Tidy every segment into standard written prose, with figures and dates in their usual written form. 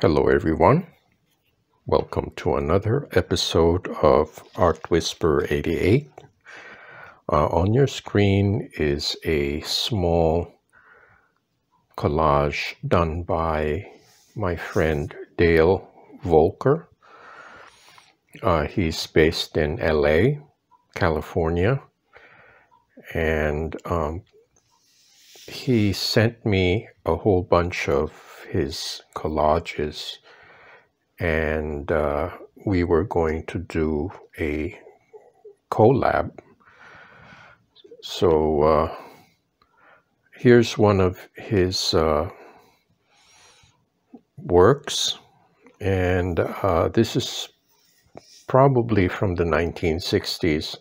Hello everyone, welcome to another episode of Art Whisperer 88. On your screen is a small collage done by my friend Dale Voelker. He's based in LA, California, and he sent me a whole bunch of his collages, and we were going to do a collab. So here's one of his works, and this is probably from the 1960s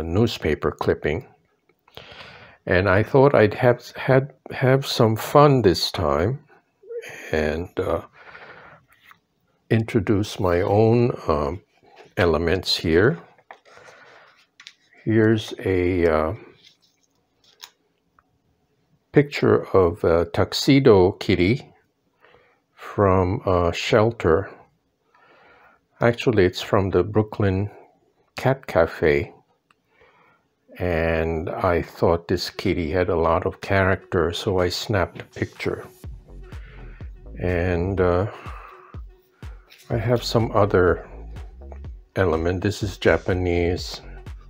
newspaper clipping. And I thought I'd have some fun this time and introduce my own elements here. Here's a picture of a tuxedo kitty from a shelter. Actually, it's from the Brooklyn Cat Cafe. And I thought this kitty had a lot of character, so I snapped a picture. And I have some other element. This is Japanese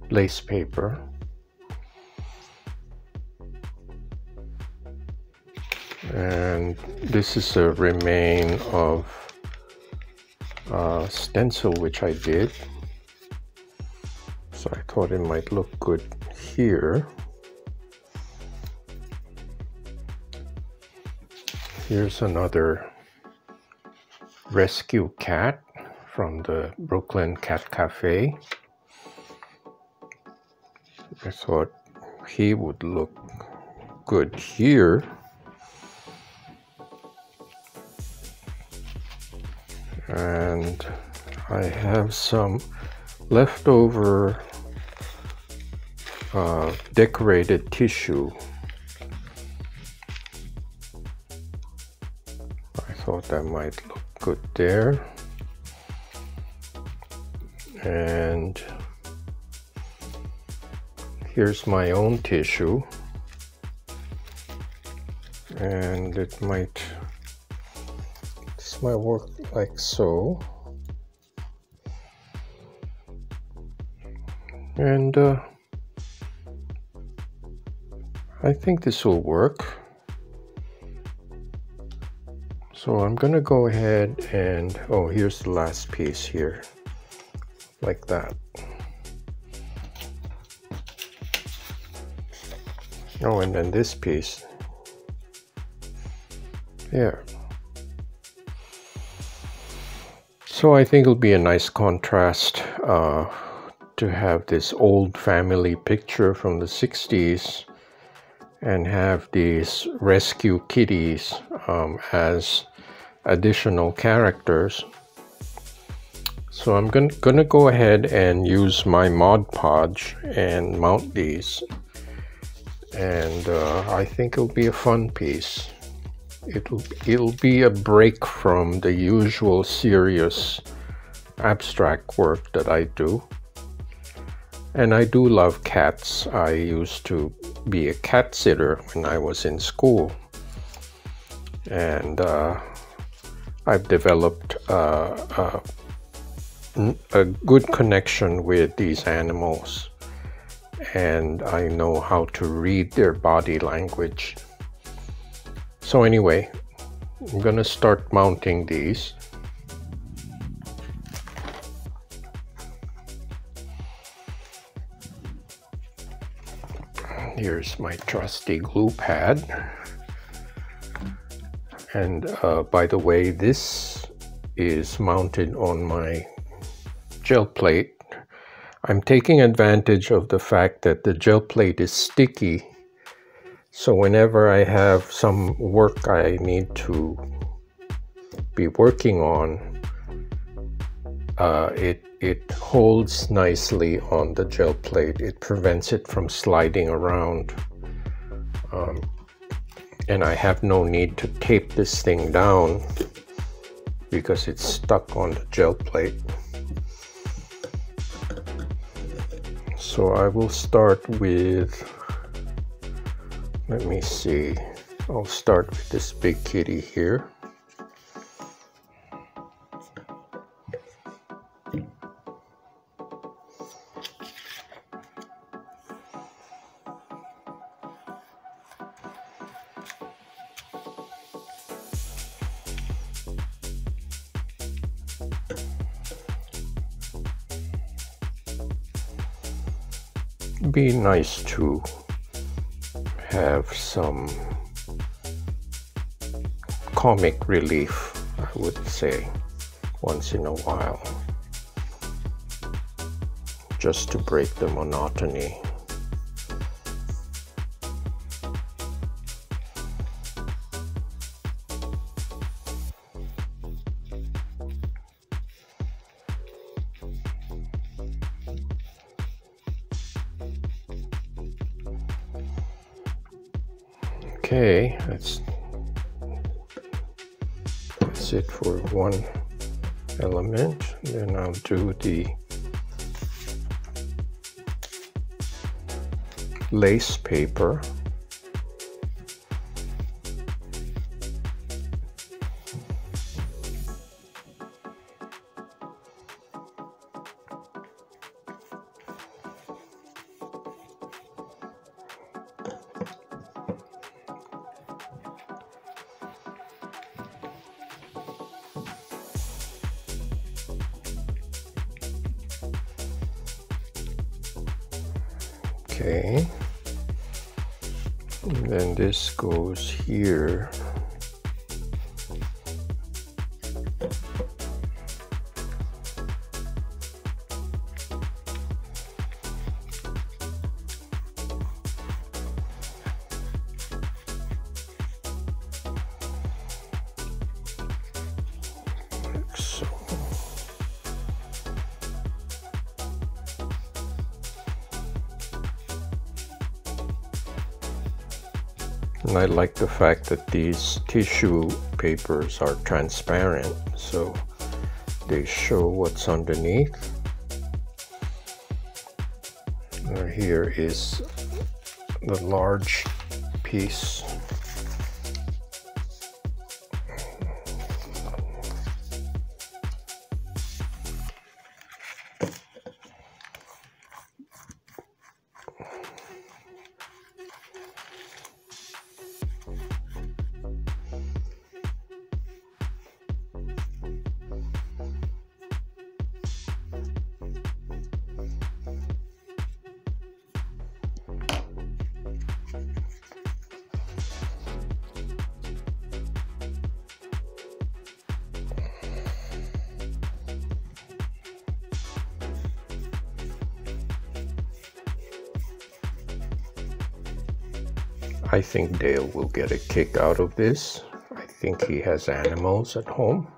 lace paper. And this is a remain of stencil which I did. So I thought it might look good here. Here's another rescue cat from the Brooklyn Cat Cafe. I thought he would look good here. And I have some leftover decorated tissue. I thought that might look good there. And here's my own tissue. And this might work like so. And I think this will work. So I'm gonna go ahead and, oh, here's the last piece here, like that. Oh, and then this piece here. So I think it'll be a nice contrast to have this old family picture from the 60s and have these rescue kitties as additional characters. So I'm gonna go ahead and use my Mod Podge and mount these, and I think it'll be a fun piece. It'll be a break from the usual serious abstract work that I do. And I do love cats. I used to be a cat sitter when I was in school. And I've developed a good connection with these animals. And I know how to read their body language. So anyway, I'm gonna start mounting these. Here's my trusty glue pad. And by the way, this is mounted on my gel plate. I'm taking advantage of the fact that the gel plate is sticky. So whenever I have some work I need to be working on, it holds nicely on the gel plate. It prevents it from sliding around. And I have no need to tape this thing down because it's stuck on the gel plate. So I will start with, let me see, I'll start with this big kitty here. Be nice to have some comic relief, I would say, once in a while, just to break the monotony. Okay, that's it for one element. Then I'll do the lace paper. Okay, and then this goes here. Like so. And I like the fact that these tissue papers are transparent, so they show what's underneath. Here is the large piece. I think Dale will get a kick out of this. I think he has animals at home.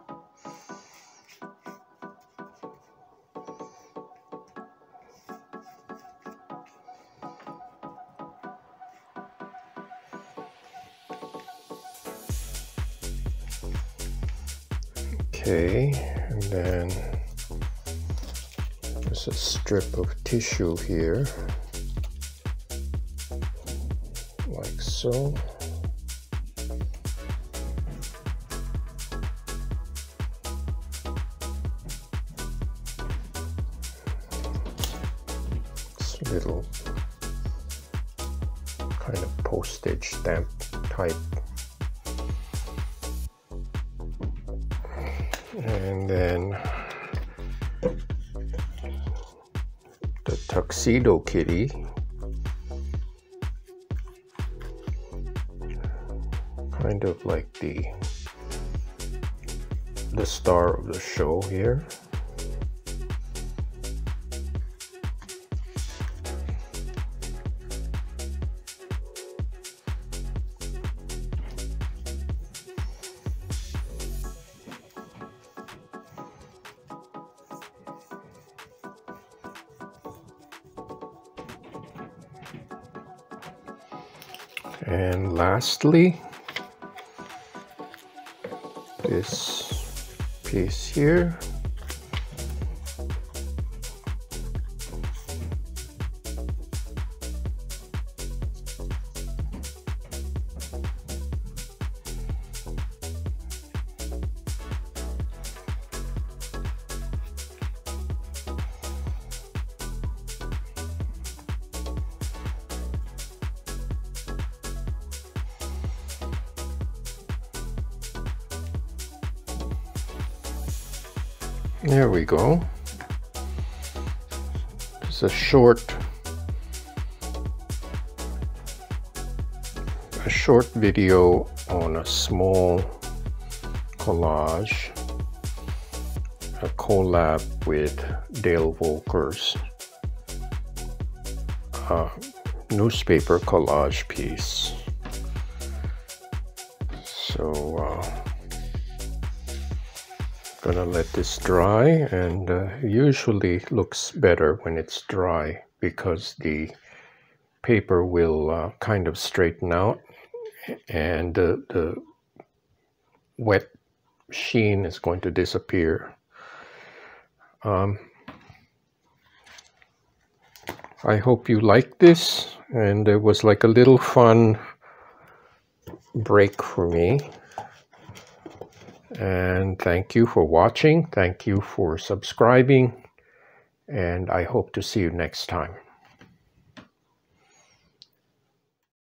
Okay, and then there's a strip of tissue here. Like so. It's a little kind of postage stamp type. And then the tuxedo kitty. Kind of like the star of the show here. And lastly, this piece here. There we go. It's a short video on a small collage, a collab with Dale Voelker's newspaper collage piece. So gonna let this dry, and usually looks better when it's dry because the paper will kind of straighten out, and the wet sheen is going to disappear. I hope you like this, and it was like a little fun break for me. And thank you for watching. Thank you for subscribing. And I hope to see you next time.